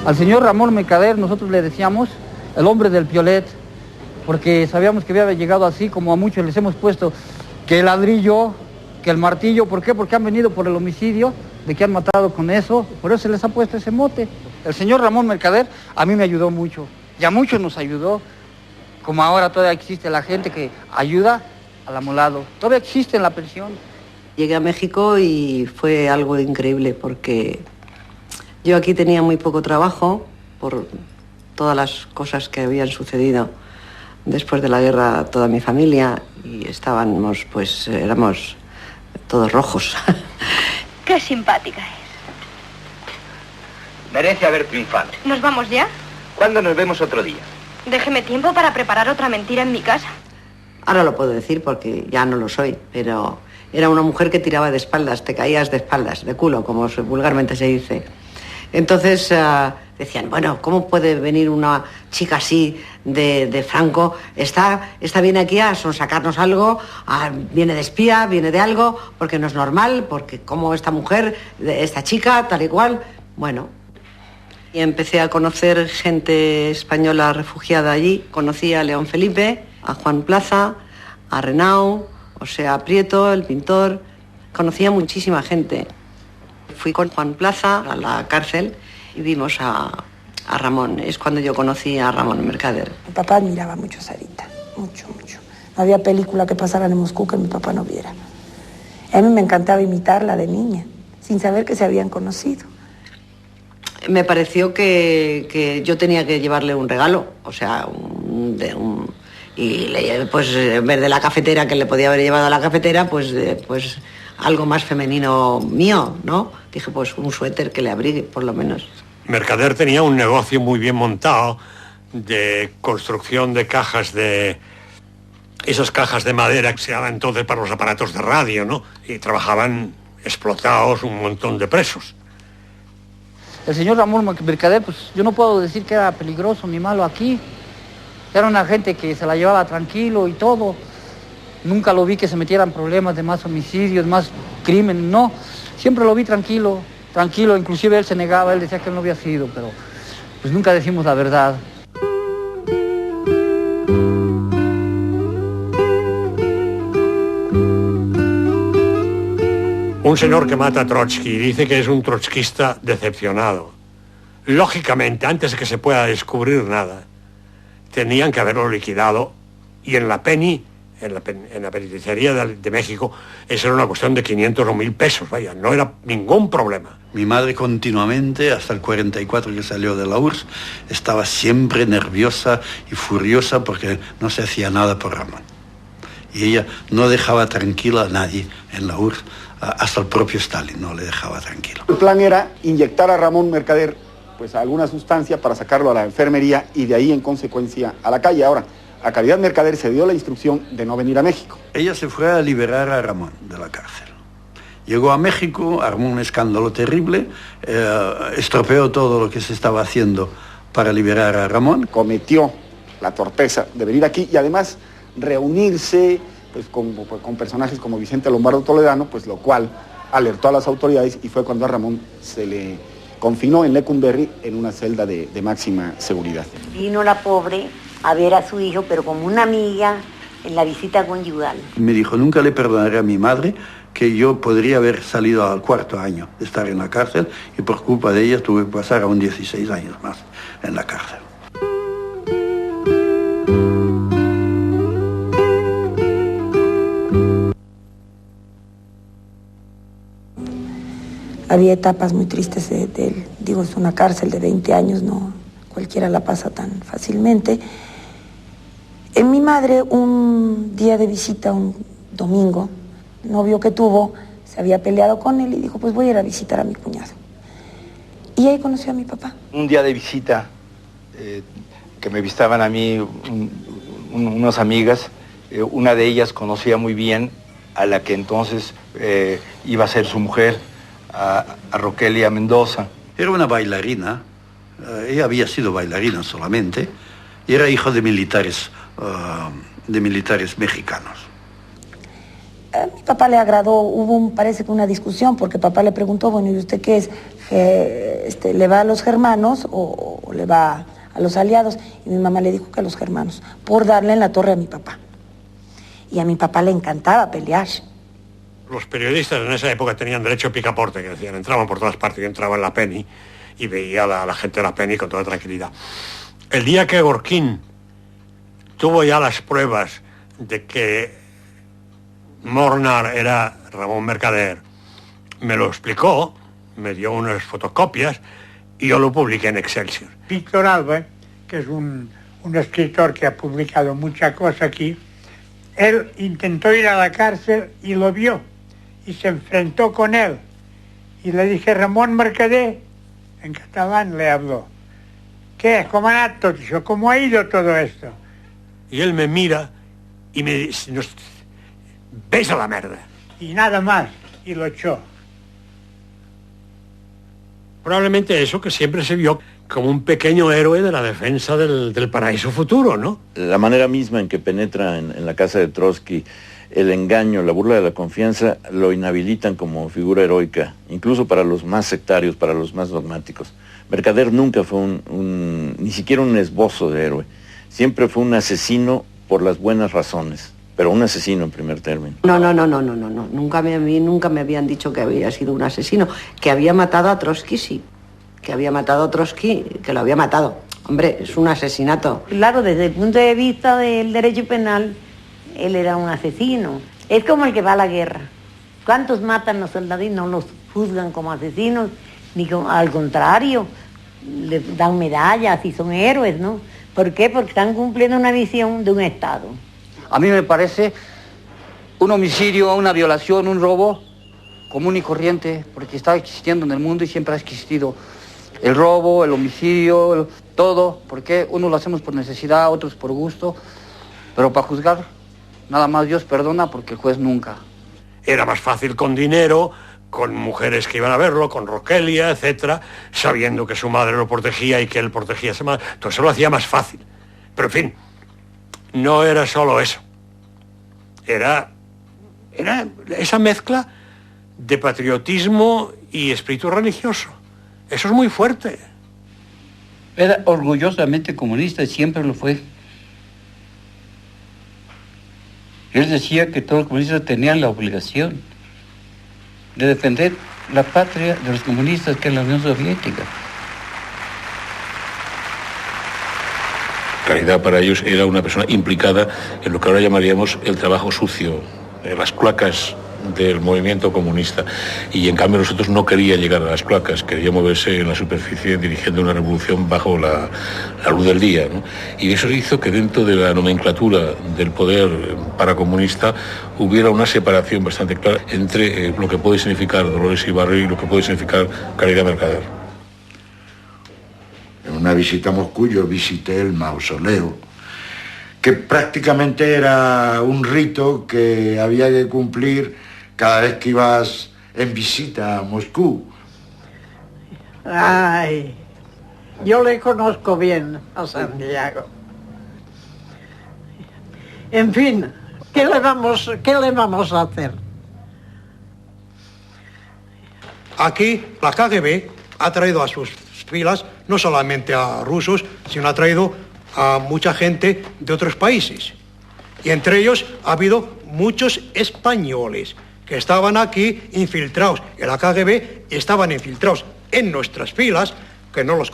Al señor Ramón Mercader nosotros le decíamos el hombre del piolet, porque sabíamos que había llegado así, como a muchos les hemos puesto que el ladrillo, que el martillo. ¿Por qué? Porque han venido por el homicidio, de que han matado con eso, por eso se les ha puesto ese mote. El señor Ramón Mercader a mí me ayudó mucho, y a muchos nos ayudó, como ahora todavía existe la gente que ayuda al amolado, todavía existe en la pensión. Llegué a México y fue algo increíble porque yo aquí tenía muy poco trabajo por todas las cosas que habían sucedido después de la guerra, toda mi familia, y estábamos, pues, éramos todos rojos. Qué simpática es. Merece haber triunfado. ¿Nos vamos ya? ¿Cuándo nos vemos otro día? Déjeme tiempo para preparar otra mentira en mi casa. Ahora lo puedo decir porque ya no lo soy, pero era una mujer que tiraba de espaldas, te caías de espaldas, de culo, como vulgarmente se dice. Entonces decían, bueno, ¿cómo puede venir una chica así de Franco? Está viene aquí a sonsacarnos algo, viene de espía, viene de algo, porque no es normal, porque como esta mujer, esta chica, tal y cual. Bueno, y empecé a conocer gente española refugiada allí. Conocí a León Felipe, a Juan Plaza, a Renau, o sea, a Prieto, el pintor. Conocí a muchísima gente. Fui con Juan Plaza a la cárcel y vimos a Ramón. Es cuando yo conocí a Ramón Mercader. Mi papá admiraba mucho a Sarita, mucho, mucho. No había película que pasara en Moscú que mi papá no viera. A mí me encantaba imitarla de niña, sin saber que se habían conocido. Me pareció que yo tenía que llevarle un regalo, o sea, y pues en vez de la cafetera que le podía haber llevado a la cafetera, pues algo más femenino mío, ¿no? Dije, pues un suéter que le abrigue, por lo menos. Mercader tenía un negocio muy bien montado de construcción de cajas de... Esas cajas de madera que se daban entonces para los aparatos de radio, ¿no? Y trabajaban explotados un montón de presos. El señor Ramón Mercader, pues yo no puedo decir que era peligroso ni malo aquí. Era una gente que se la llevaba tranquilo y todo. Nunca lo vi que se metiera en problemas de más homicidios, más crimen, no. Siempre lo vi tranquilo, inclusive él se negaba, él decía que él no había sido, pero pues nunca decimos la verdad. Un señor que mata a Trotsky dice que es un trotskista decepcionado. Lógicamente, antes de que se pueda descubrir nada, tenían que haberlo liquidado, y en la PENI, en la penitenciaría de México, eso era una cuestión de 500 o 1000 pesos, vaya, no era ningún problema. Mi madre continuamente, hasta el 44 que salió de la URSS, estaba siempre nerviosa y furiosa porque no se hacía nada por Ramón. Y ella no dejaba tranquila a nadie en la URSS, hasta el propio Stalin no le dejaba tranquilo. El plan era inyectar a Ramón Mercader pues alguna sustancia para sacarlo a la enfermería y de ahí en consecuencia a la calle. Ahora, a Caridad Mercader se dio la instrucción de no venir a México. Ella se fue a liberar a Ramón de la cárcel. Llegó a México, armó un escándalo terrible, estropeó todo lo que se estaba haciendo para liberar a Ramón. Cometió la torpeza de venir aquí y además reunirse pues, con personajes como Vicente Lombardo Toledano, pues lo cual alertó a las autoridades y fue cuando a Ramón se le confinó en Lecumberri en una celda de máxima seguridad. Vino la pobre a ver a su hijo, pero como una amiga en la visita conyugal. Me dijo, nunca le perdonaré a mi madre que yo podría haber salido al 4º año de estar en la cárcel y por culpa de ella tuve que pasar aún 16 años más en la cárcel. Había etapas muy tristes de él. Digo, es una cárcel de 20 años, no cualquiera la pasa tan fácilmente. En mi madre, un día de visita, un domingo, el novio que tuvo se había peleado con él y dijo, pues voy a ir a visitar a mi cuñado. Y ahí conoció a mi papá. Un día de visita, que me visitaban a mí unas amigas, una de ellas conocía muy bien a la que entonces iba a ser su mujer, a Roquelia Mendoza. Era una bailarina, ella había sido bailarina solamente, y era hijo de militares mexicanos. A mi papá le agradó, parece que una discusión, porque papá le preguntó, bueno, ¿y usted qué es? ¿Le va a los germanos o le va a los aliados? Y mi mamá le dijo que a los germanos, por darle en la torre a mi papá. Y a mi papá le encantaba pelear. Los periodistas en esa época tenían derecho a picaporte, que decían, entraban por todas partes. Yo entraba en la Penny y veía a la gente de la Penny con toda tranquilidad. El día que Gorkin tuvo ya las pruebas de que Mornar era Ramón Mercader, me lo explicó, me dio unas fotocopias y yo lo publiqué en Excelsior. Víctor Alba, que es un escritor que ha publicado mucha cosa aquí, él intentó ir a la cárcel y lo vio y se enfrentó con él. Y le dije, Ramón Mercader, en catalán le habló. ¿Qué? ¿Cómo ha ido? Dijo, ¿cómo ha ido todo esto? Y él me mira y me dice, ves a la merda. Y nada más, y lo echó. Probablemente eso que siempre se vio como un pequeño héroe de la defensa del paraíso futuro, ¿no? La manera misma en que penetra en la casa de Trotsky, el engaño, la burla de la confianza, lo inhabilitan como figura heroica, incluso para los más sectarios, para los más dogmáticos. Mercader nunca fue ni siquiera un esbozo de héroe. Siempre fue un asesino por las buenas razones, pero un asesino en primer término. No. Nunca me habían dicho que había sido un asesino. Que había matado a Trotsky, sí. Que había matado a Trotsky, que lo había matado. Hombre, es un asesinato. Claro, desde el punto de vista del derecho penal, él era un asesino. Es como el que va a la guerra. ¿Cuántos matan los soldados y no los juzgan como asesinos? Al contrario, les dan medallas y son héroes, ¿no? ¿Por qué? Porque están cumpliendo una visión de un Estado. A mí me parece un homicidio, una violación, un robo común y corriente, porque está existiendo en el mundo y siempre ha existido. El robo, el homicidio, todo, porque unos lo hacemos por necesidad, otros por gusto, pero para juzgar, nada más Dios perdona porque el juez nunca. Era más fácil con dinero, con mujeres que iban a verlo, con Roquelia, etcétera, sabiendo que su madre lo protegía y que él protegía a su madre. Todo eso lo hacía más fácil. Pero en fin, no era solo eso. Era esa mezcla de patriotismo y espíritu religioso. Eso es muy fuerte. Era orgullosamente comunista y siempre lo fue. Él decía que todos los comunistas tenían la obligación de defender la patria de los comunistas, que es la Unión Soviética. Caridad para ellos era una persona implicada en lo que ahora llamaríamos el trabajo sucio, las cloacas del movimiento comunista, y en cambio nosotros no quería llegar a las cloacas, quería moverse en la superficie dirigiendo una revolución bajo la luz del día, ¿no? Y eso hizo que dentro de la nomenclatura del poder paracomunista hubiera una separación bastante clara entre lo que puede significar Dolores Ibarra y lo que puede significar Caridad Mercader. En una visita a Moscú yo visité el mausoleo, que prácticamente era un rito que había que cumplir cada vez que ibas en visita a Moscú. Ay, yo le conozco bien a Santiago. En fin, ¿qué le vamos a hacer? Aquí la KGB ha traído a sus filas no solamente a rusos, sino ha traído a mucha gente de otros países. Y entre ellos ha habido muchos españoles que estaban aquí infiltrados en la KGB y estaban infiltrados en nuestras filas, que no los